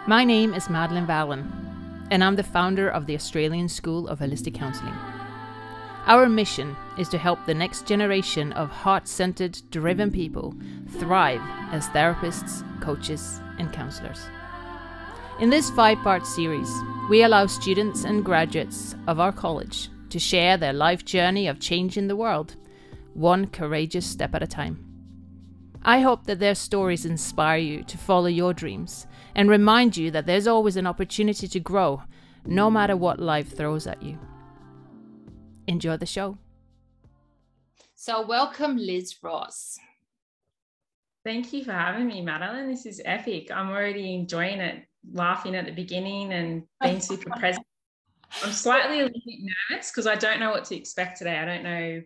My name is Madelaine Vallin, and I'm the founder of the Australian School of Holistic Counselling. Our mission is to help the next generation of heart-centered, driven people thrive as therapists, coaches, and counsellors. In this 5-part series, we allow students and graduates of our college to share their life journey of changing the world, one courageous step at a time. I hope that their stories inspire you to follow your dreams and remind you that there's always an opportunity to grow, no matter what life throws at you. Enjoy the show. So welcome, Liz Ross. Thank you for having me, Madelaine. This is epic. I'm already enjoying it, laughing at the beginning and being super present. I'm slightly a little bit nervous because I don't know what to expect today. I don't know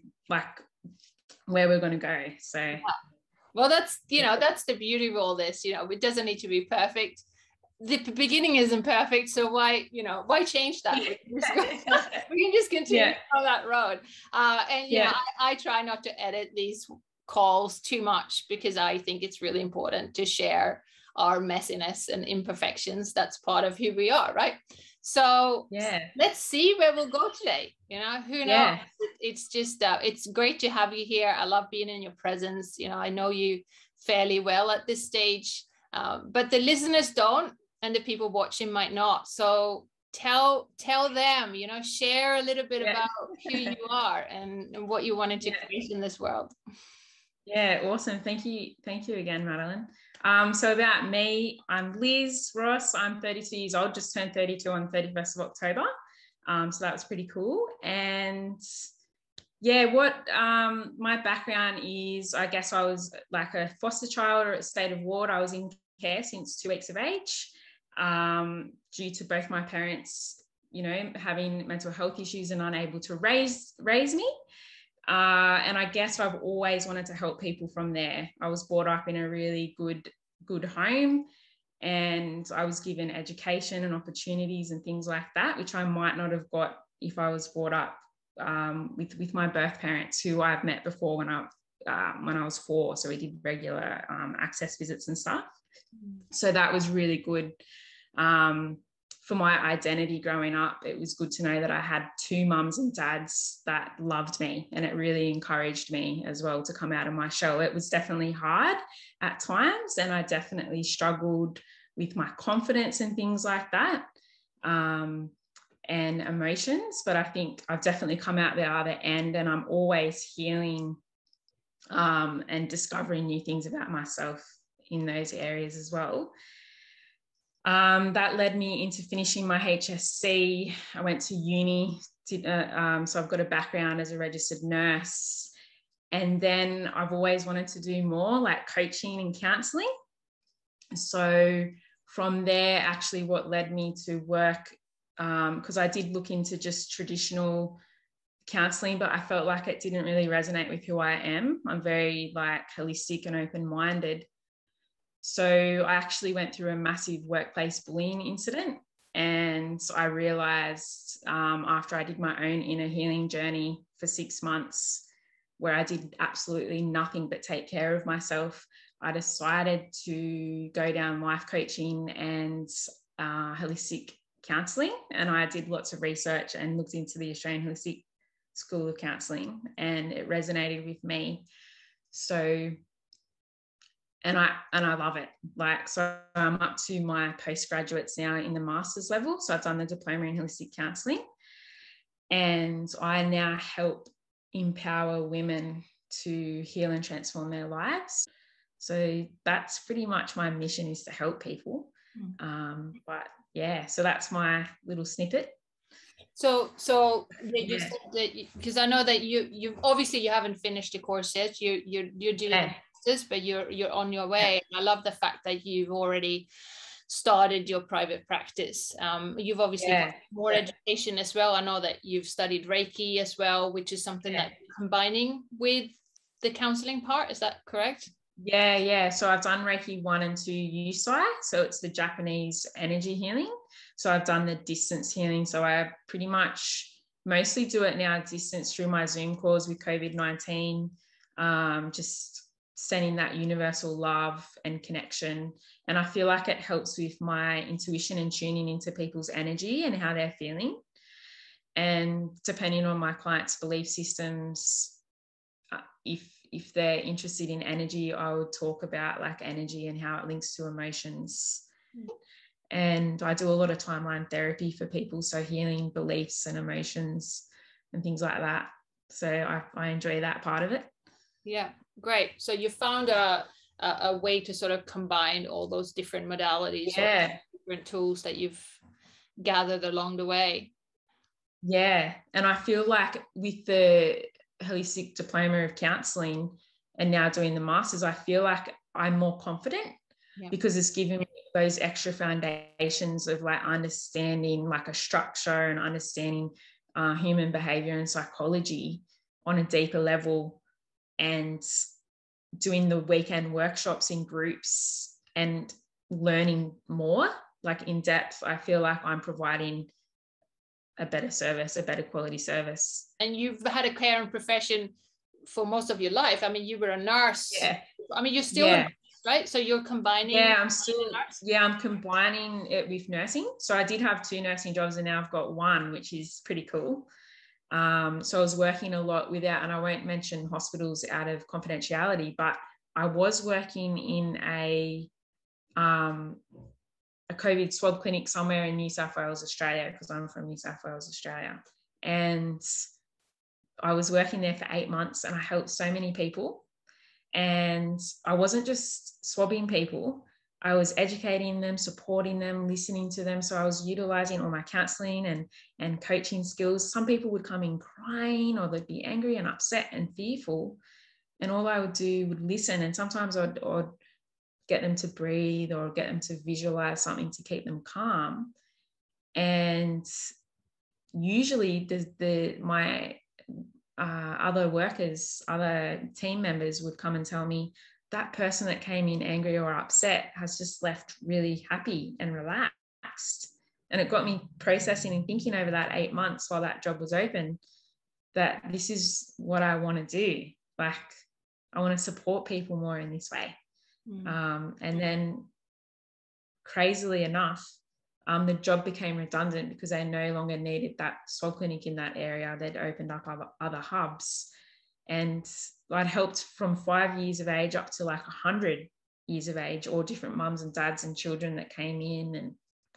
where we're going to go. So yeah. Well, that's the beauty of all this. It doesn't need to be perfect. The beginning isn't perfect, so why change that? We can just continue on that road. I try not to edit these calls too much because I think it's really important to share our messiness and imperfections. That's part of who we are, right? So let's see where we'll go today. Who knows? It's just it's great to have you here. I love being in your presence. I know you fairly well at this stage, but the listeners don't, and the people watching might not. So tell them, share a little bit about who you are and what you wanted to create in this world. Yeah, awesome. Thank you again, Madelaine. So about me, I'm Liz Ross. I'm 32 years old, just turned 32 on 31st of October. So that was pretty cool. And what my background is, I guess I was like a foster child or at state of ward. I was in care since 2 weeks of age, due to both my parents, having mental health issues and unable to raise me. And I guess I've always wanted to help people from there. I was brought up in a really good home, and I was given education and opportunities and things like that, which I might not have got if I was brought up with my birth parents, who I've met before when I was 4. So we did regular access visits and stuff. So that was really good. For my identity growing up, it was good to know that I had 2 mums and dads that loved me, and it really encouraged me as well to come out of my shell. It was definitely hard at times, and I definitely struggled with my confidence and things like that, and emotions, but I think I've definitely come out the other end, and I'm always healing and discovering new things about myself in those areas as well. That led me into finishing my ASHC. I went to uni, so I've got a background as a registered nurse. And then I've always wanted to do more like coaching and counselling. So from there, actually what led me to work, because I did look into just traditional counselling, but I felt like it didn't really resonate with who I am. I'm very holistic and open-minded. So I actually went through a massive workplace bullying incident, and I realised after I did my own inner healing journey for 6 months, where I did absolutely nothing but take care of myself, I decided to go down life coaching and holistic counselling. And I did lots of research and looked into the Australian Holistic School of Counselling, and it resonated with me. So And I love it. So I'm up to my postgraduates now in the master's level. So I've done the diploma in holistic counselling, and I now help empower women to heal and transform their lives. So that's pretty much my mission, is to help people. So that's my little snippet. So you said that, because I know that you obviously you haven't finished the course yet. You're doing this, but you're on your way. I love the fact that you've already started your private practice. You've obviously got more education as well. I know that you've studied Reiki as well, which is something that you're combining with the counselling part. Is that correct? So I've done Reiki 1 and 2 Yusai, so it's the Japanese energy healing. So I've done the distance healing, so I pretty much mostly do it now distance through my Zoom calls with COVID-19, just sending that universal love and connection. And I feel like it helps with my intuition and tuning into people's energy and how they're feeling. And depending on my clients' belief systems, if they're interested in energy, I would talk about like energy and how it links to emotions. And I do a lot of timeline therapy for people, so healing beliefs and emotions and things like that. So I enjoy that part of it. Yeah, great. So you found a way to sort of combine all those different modalities, yeah, or different tools that you've gathered along the way. Yeah, and I feel like with the holistic diploma of counselling and now doing the masters, I feel like I'm more confident because it's given me those extra foundations of like understanding like a structure and understanding human behavior and psychology on a deeper level, and doing the weekend workshops in groups and learning more like in depth. I feel like I'm providing a better service, a better quality service. And you've had a caring profession for most of your life. I mean, you were a nurse. Yeah. I mean, you're still a nurse, right? So you're combining. I'm combining it with nursing. So I did have 2 nursing jobs and now I've got 1, which is pretty cool. So I was working a lot without, and I won't mention hospitals out of confidentiality, but I was working in a COVID swab clinic somewhere in New South Wales, Australia, because I'm from New South Wales, Australia. And I was working there for 8 months and I helped so many people. And I wasn't just swabbing people, I was educating them, supporting them, listening to them. So I was utilizing all my counselling and coaching skills. Some people would come in crying, or they'd be angry and upset and fearful. And all I would do would listen. And sometimes I'd get them to breathe or get them to visualize something to keep them calm. And usually my other workers, other team members would come and tell me, that person that came in angry or upset has just left really happy and relaxed. And it got me processing and thinking over that 8 months while that job was open, that this is what I want to do. Like, I want to support people more in this way. And then crazily enough, the job became redundant because they no longer needed that swab clinic in that area. They'd opened up other hubs, and I'd helped from 5 years of age up to like 100 years of age, all different mums and dads and children that came in, and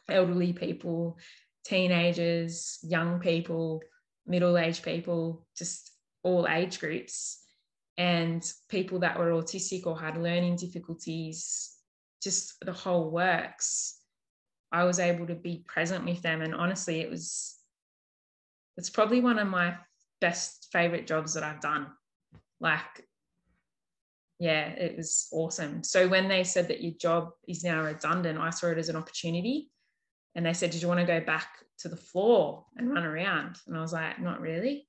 elderly people, teenagers, young people, middle-aged people, just all age groups, and people that were autistic or had learning difficulties, just the whole works. I was able to be present with them. And honestly, it's probably one of my best favorite jobs that I've done. Like, yeah, it was awesome. So when they said that your job is now redundant, I saw it as an opportunity. And they said, did you want to go back to the floor and run around? And I was like, not really.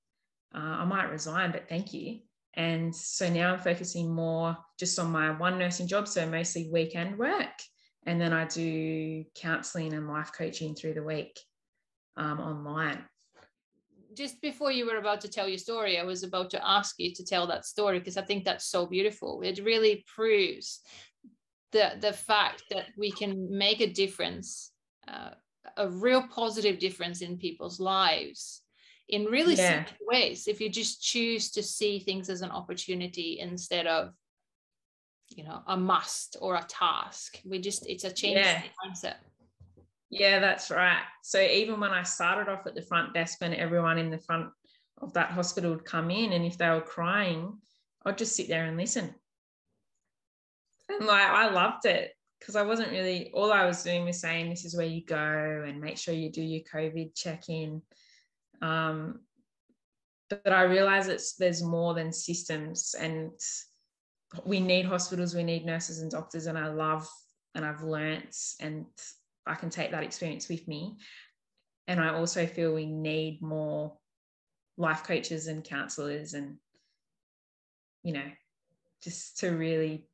I might resign, but thank you. And so now I'm focusing more just on my 1 nursing job, so mostly weekend work. And then I do counselling and life coaching through the week online. Just before you were about to tell your story, I was about to ask you to tell that story, because I think that's so beautiful. It really proves the fact that we can make a difference, a real positive difference in people's lives in really simple ways, if you just choose to see things as an opportunity instead of, a must or a task. It's a change in mindset. Yeah, that's right. So even when I started off at the front desk, when everyone in the front of that hospital would come in, and if they were crying, I'd just sit there and listen. And like, I loved it, because I wasn't really, all I was doing was saying, this is where you go and make sure you do your COVID check-in. But I realize there's more than systems, and we need hospitals, we need nurses and doctors, and I've learnt, and I can take that experience with me. And I also feel we need more life coaches and counsellors, and, just to really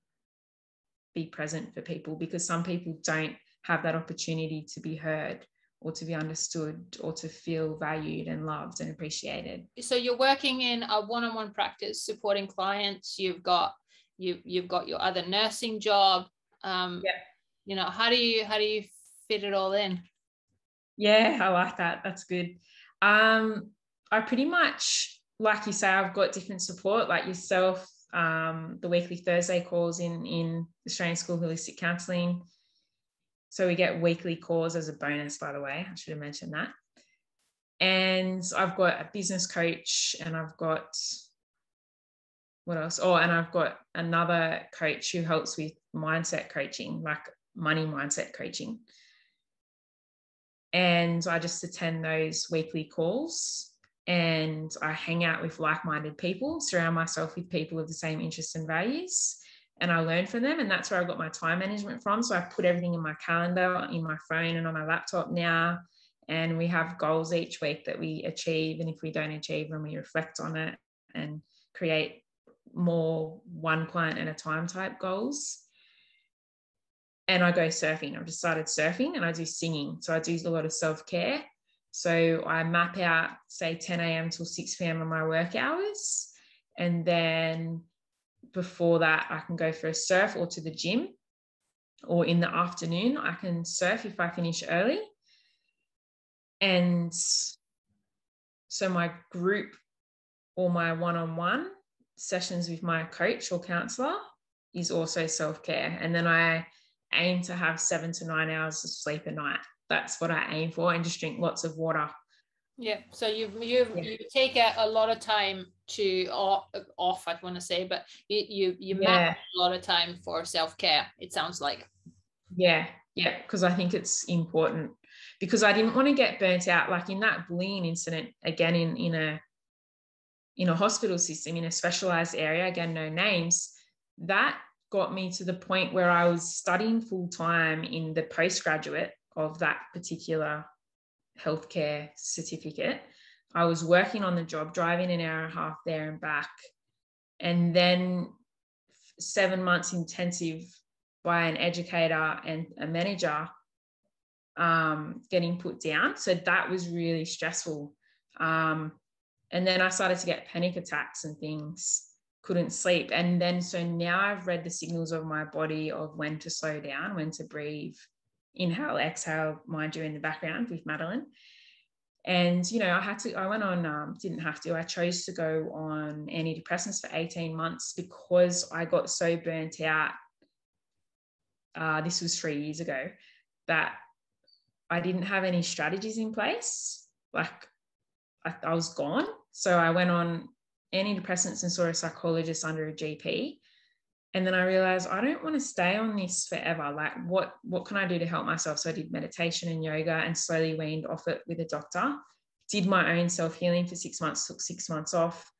be present for people, because some people don't have that opportunity to be heard or to be understood or to feel valued and loved and appreciated. So you're working in a one-on-one practice, supporting clients. You've got you've got your other nursing job. You know, how do you fit it all in? Yeah, I like that. That's good. I pretty much, like you say, I've got different support like yourself, the weekly Thursday calls in Australian School of Holistic Counselling. So we get weekly calls as a bonus, by the way. I should have mentioned that. And I've got a business coach, and I've got, what else? Oh, and I've got another coach who helps with mindset coaching, like money mindset coaching. And I just attend those weekly calls, and I hang out with like-minded people, surround myself with people with the same interests and values, and I learn from them. And that's where I got my time management from. So I put everything in my calendar, in my phone and on my laptop now. And we have goals each week that we achieve. And if we don't achieve them, we reflect on it and create more one client at a time type goals. And I go surfing. I've just started surfing, and I do singing. So I do a lot of self-care. So I map out, say, 10 a.m. till 6 p.m. on my work hours. And then before that, I can go for a surf or to the gym, or in the afternoon, I can surf if I finish early. And so my group or my one-on-one sessions with my coach or counsellor is also self-care. And then I aim to have 7 to 9 hours of sleep a night. That's what I aim for, and just drink lots of water. Yeah. So you take a lot of time to off, I want to say, but you map a lot of time for self-care, it sounds like. Yeah, because I think it's important, because I didn't want to get burnt out, like in that bullying incident, again, in a hospital system, in a specialized area, again, no names. That got me to the point where I was studying full-time in the postgraduate of that particular healthcare certificate. I was working on the job, driving an hour and a half there and back, and then 7 months intensive by an educator and a manager, getting put down. So that was really stressful. And then I started to get panic attacks and things, couldn't sleep. And then, so now I've read the signals of my body of when to slow down, when to breathe, inhale, exhale, mind you, in the background with Madelaine. And, I chose to go on antidepressants for 18 months because I got so burnt out. This was 3 years ago, that I didn't have any strategies in place. Like I was gone. So I went on antidepressants and saw a psychologist under a GP. And then I realized I don't want to stay on this forever. Like what can I do to help myself? So I did meditation and yoga and slowly weaned off it with a doctor. Did my own self-healing for 6 months, took 6 months off,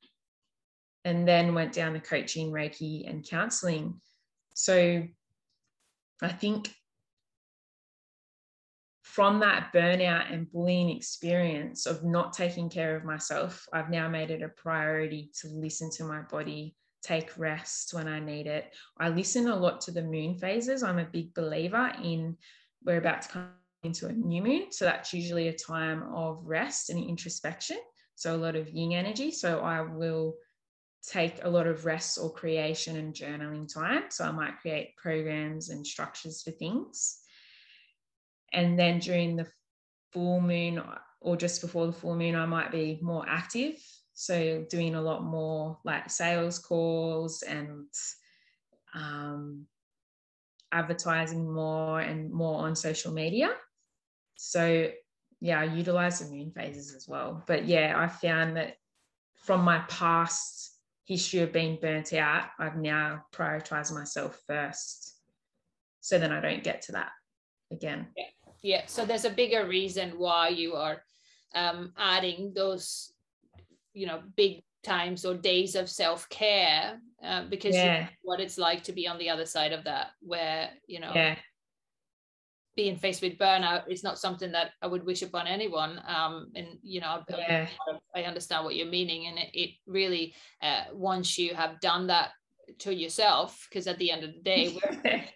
and then went down the coaching, Reiki and counselling. So I think from that burnout and bullying experience of not taking care of myself, I've now made it a priority to listen to my body, take rest when I need it. I listen a lot to the moon phases. I'm a big believer in, we're about to come into a new moon. So that's usually a time of rest and introspection. So a lot of yin energy. So I will take a lot of rest or creation and journaling time. So I might create programs and structures for things. And then during the full moon or just before the full moon, I might be more active. So doing a lot more like sales calls and advertising more and more on social media. So yeah, I utilize the moon phases as well. But yeah, I found that from my past history of being burnt out, I've now prioritized myself first, so then I don't get to that again. Yeah. So there's a bigger reason why you are adding those, big times or days of self-care, because you know what it's like to be on the other side of that, where, being faced with burnout is not something that I would wish upon anyone. I understand what you're meaning. And it really, once you have done that to yourself, because at the end of the day,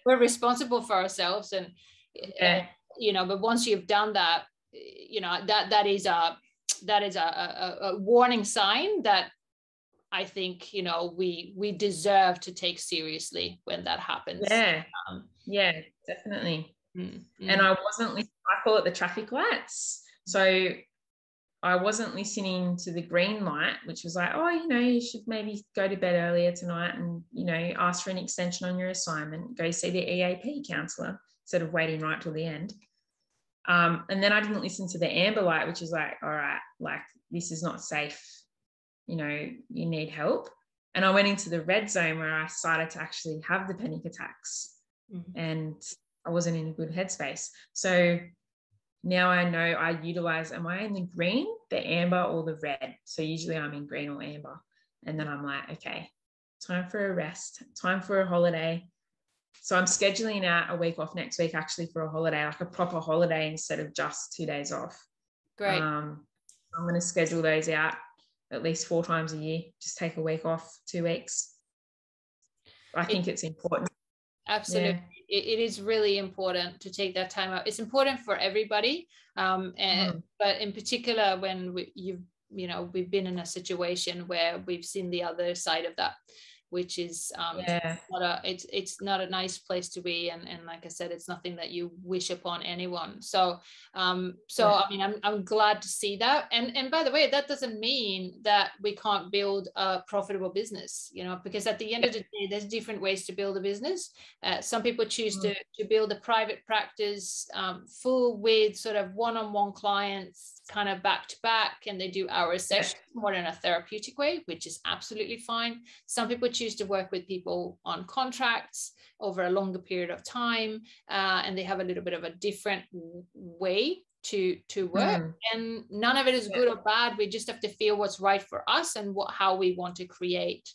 we're responsible for ourselves. And, but once you've done that, that is a warning sign that I think, you know, we deserve to take seriously when that happens. Yeah, definitely. Mm-hmm. And I call it the traffic lights. So I wasn't listening to the green light, which was like, oh, you know, you should maybe go to bed earlier tonight and, you know, ask for an extension on your assignment, go see the EAP counsellor instead of waiting right till the end. And then I didn't listen to the amber light, which is like, all right, like, this is not safe. You know, you need help. And I went into the red zone where I started to actually have the panic attacks, and I wasn't in a good headspace. So now I know I utilize, am I in the green, the amber, or the red? So usually I'm in green or amber. And then I'm like, okay, time for a rest, time for a holiday. So I'm scheduling out a week off next week actually for a holiday, like a proper holiday instead of just 2 days off. Great. I'm going to schedule those out at least 4 times a year, just take a week off, 2 weeks. I think it's important. Absolutely. Yeah. It is really important to take that time out. It's important for everybody. But in particular, when we've been in a situation where we've seen the other side of that, which is it's not a nice place to be, and like I said, it's nothing that you wish upon anyone. So I mean, I'm glad to see that. And by the way, that doesn't mean that we can't build a profitable business, you know, because at the end of the day, there's different ways to build a business. Some people choose to build a private practice full with sort of one-on-one clients, kind of back to back, and they do hour sessions more in a therapeutic way, which is absolutely fine. Some people choose to work with people on contracts over a longer period of time, and they have a little bit of a different way to work. And none of it is good or bad. We just have to feel what's right for us and how we want to create,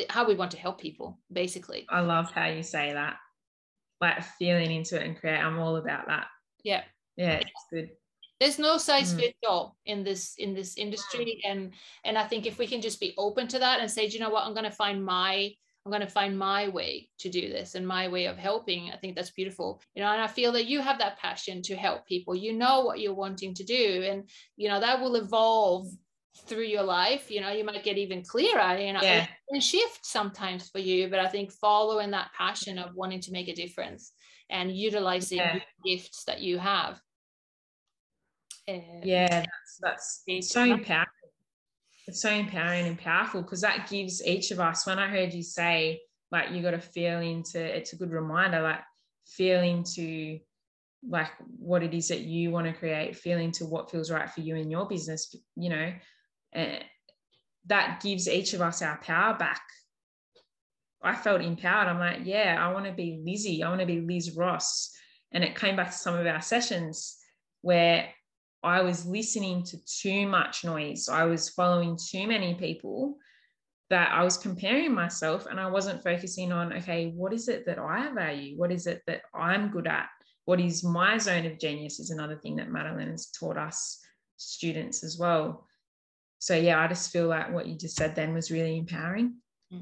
how we want to help people, basically. I love how you say that, like feeling into it and create. I'm all about that. Yeah, it's good. There's no size fits all in this industry, and I think if we can just be open to that and say, do you know what, I'm going to find my way to do this and my way of helping. I think that's beautiful, you know. And I feel that you have that passion to help people. You know what you're wanting to do, and you know that will evolve through your life. You know, you might get even clearer, you know, and shift sometimes for you. But I think following that passion of wanting to make a difference and utilizing the gifts that you have. That's so empowering. It's so empowering and powerful, because that gives each of us, when I heard you say, like, you got to feel into, it's a good reminder, like feel into like what it is that you want to create, feel into what feels right for you in your business, you know, that gives each of us our power back. I felt empowered. I'm like, I want to be Lizzie. I want to be Liz Ross. And it came back to some of our sessions where I was listening to too much noise. I was following too many people, that I was comparing myself, and I wasn't focusing on, okay, what is it that I value? What is it that I'm good at? What is my zone of genius is another thing that Madelaine has taught us students as well. So I just feel like what you just said then was really empowering.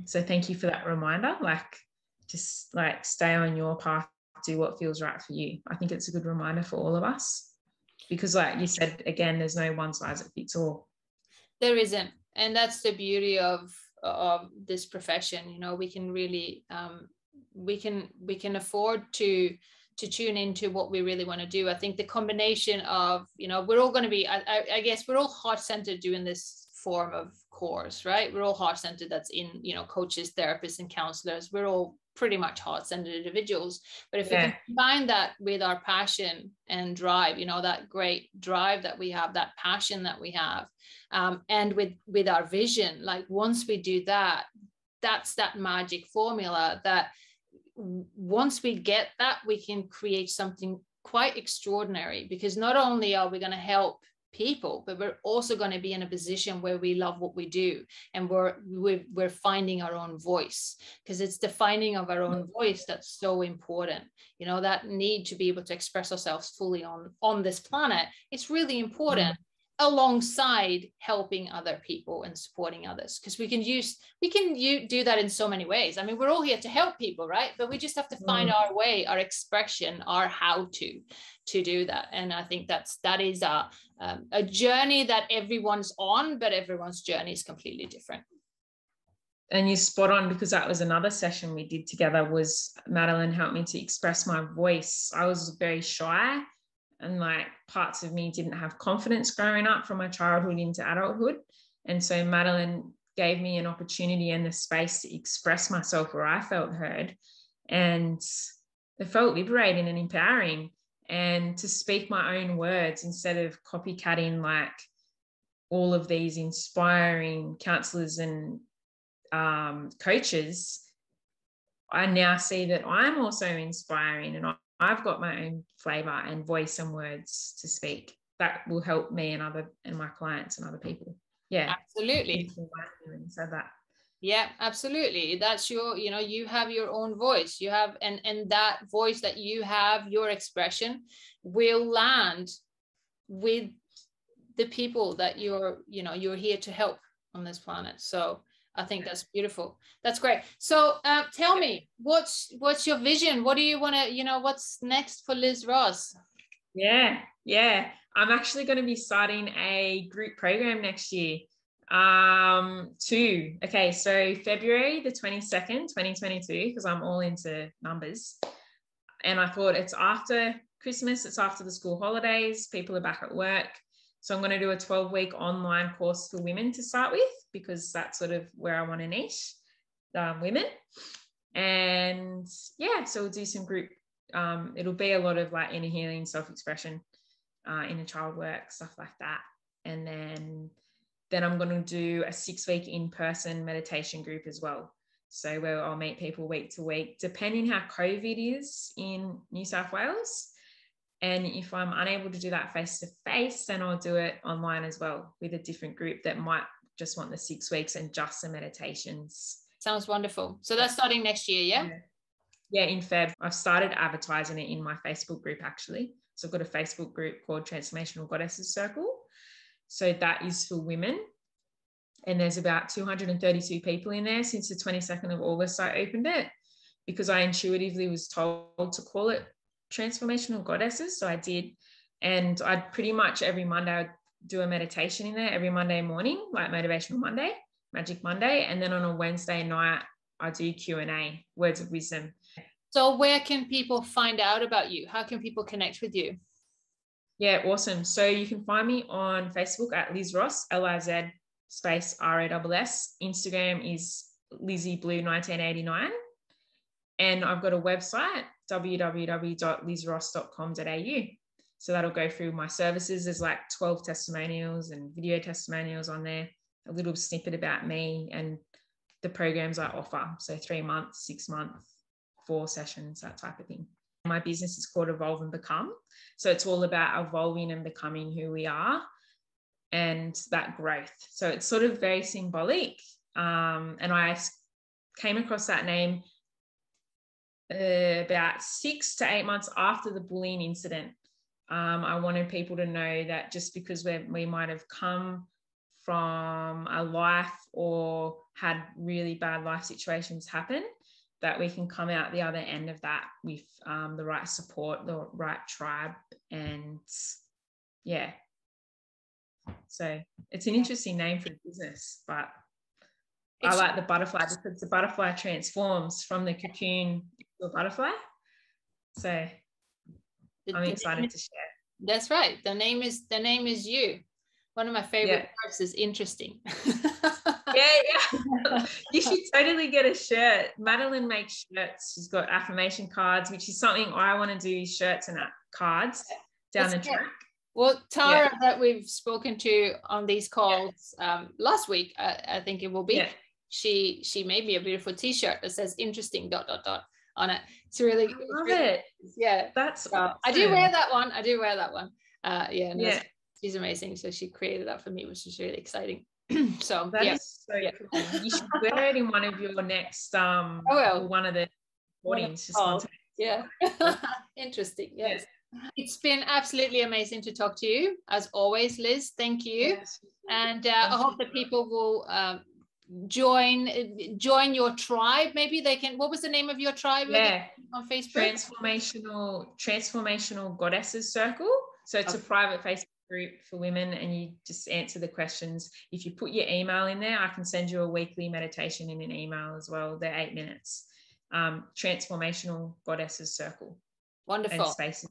So thank you for that reminder. Like, just like stay on your path, do what feels right for you. I think it's a good reminder for all of us. Because like you said, again, there's no one size that fits all. There isn't. And that's the beauty of this profession. You know, we can really, we can afford to tune into what we really want to do. I think the combination of, you know, we're all going to be, I guess we're all heart-centered doing this form of course, right? We're all heart-centered. That's in, you know, coaches, therapists, and counselors. We're all pretty much heart-centered individuals. But if we can combine that with our passion and drive, you know, that great drive that we have, that passion that we have, and with our vision, like once we do that, that's that magic formula that once we get that, we can create something quite extraordinary, because not only are we going to help people, but we're also going to be in a position where we love what we do, and we're finding our own voice, because it's the finding of our own voice that's so important. You know, that need to be able to express ourselves fully on this planet, it's really important. alongside helping other people and supporting others, because we can do that in so many ways. I mean, we're all here to help people, right? But we just have to find our way, our expression, our how to do that. And I think that is a journey that everyone's on, but everyone's journey is completely different. And you're spot on, because that was another session we did together, was Madelaine helped me to express my voice. I was very shy, and like parts of me didn't have confidence growing up from my childhood into adulthood. And so Madelaine gave me an opportunity and the space to express myself where I felt heard. And it felt liberating and empowering, and to speak my own words instead of copycatting like all of these inspiring counsellors and coaches. I now see that I'm also inspiring, and I've got my own flavor and voice and words to speak that will help me and my clients and other people. Yeah, absolutely. So that. Yeah, absolutely. That's your, you have your own voice. You have, and that voice that you have, your expression will land with the people that you're here to help on this planet. So I think that's beautiful. That's great. So tell me, what's your vision? What do you want to, what's next for Liz Ross? Yeah. I'm actually going to be starting a group program next year. So February the 22nd, 2022, because I'm all into numbers. And I thought it's after Christmas, it's after the school holidays, people are back at work. So I'm going to do a 12-week online course for women to start with, because that's sort of where I want to niche women. And yeah, so we'll do some group, it'll be a lot of like inner healing, self-expression, inner child work, stuff like that. And then I'm going to do a 6-week in-person meditation group as well. So where I'll meet people week to week, depending how COVID is in New South Wales. And if I'm unable to do that face-to-face, then I'll do it online as well with a different group that might just want the 6 weeks and just the meditations. Sounds wonderful. So that's starting next year, yeah? Yeah, in Feb. I've started advertising it in my Facebook group, actually. So I've got a Facebook group called Transformational Goddesses Circle. So that is for women. And there's about 232 people in there since the 22nd of August I opened it, because I intuitively was told to call it Transformational Goddesses. So I did. And I'd pretty much every Monday I'd do a meditation in there, every Monday morning, like Motivational Monday, Magic Monday. And then on a Wednesday night, I do Q&A, words of wisdom. So where can people find out about you? How can people connect with you? Yeah, awesome. So you can find me on Facebook at Liz Ross, Liz space ROSS. Instagram is LizzieBlue1989. And I've got a website, www.lizross.com.au. So that'll go through my services. There's like 12 testimonials and video testimonials on there, a little snippet about me and the programs I offer. So 3 months, 6 months, 4 sessions, that type of thing. My business is called Evolve and Become. So it's all about evolving and becoming who we are and that growth. So it's sort of very symbolic. And I came across that name about 6 to 8 months after the bullying incident. I wanted people to know that just because we might have come from a life or had really bad life situations happen, that we can come out the other end of that with the right support, the right tribe. And yeah, so it's an interesting name for a business, but I like the butterfly because the butterfly transforms from the cocoon to a butterfly. So I'm excited to share. That's right. The name is you. One of my favorite words is interesting. Yeah. You should totally get a shirt. Madelaine makes shirts. She's got affirmation cards, which is something I want to do, shirts and cards down the track. Well, Tara, that we've spoken to on these calls last week, I think it will be. Yeah. She made me a beautiful T-shirt that says "interesting ... on it. It's really, I love it. Yeah, that's awesome. I do wear that one. She's amazing. So she created that for me, which is really exciting. So that is so cool. You should wear it in one of your next one of the recordings. Yeah. Interesting. Yes. It's been absolutely amazing to talk to you, as always, Liz. Thank you. Yes. And I hope that people will join your tribe. Maybe they can. What was the name of your tribe again on Facebook? Transformational Goddesses Circle. So it's a private Facebook group for women, and you just answer the questions. If you put your email in there, I can send you a weekly meditation in an email as well. They're 8 minutes. Transformational Goddesses Circle. Wonderful. And spaces.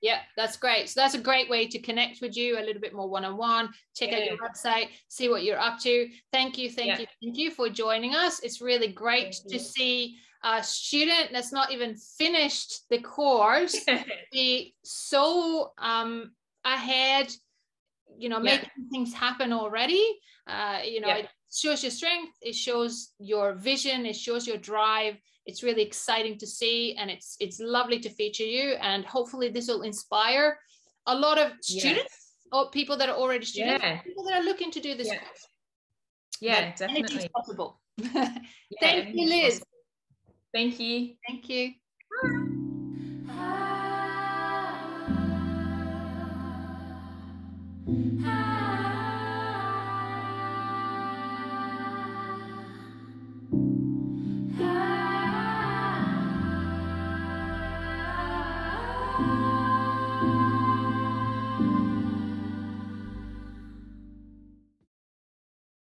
Yeah, that's great. So that's a great way to connect with you a little bit more one-on-one. Check out your website, see what you're up to. Thank you for joining us. It's really great to see a student that's not even finished the course be so ahead, making things happen already. It shows your strength, it shows your vision, it shows your drive. It's really exciting to see, and it's lovely to feature you, and hopefully this will inspire a lot of students or people that are already students, people that are looking to do this course. Yeah, definitely. Anything's possible. Thank you, Liz. Possible. Thank you. Thank you. Ah.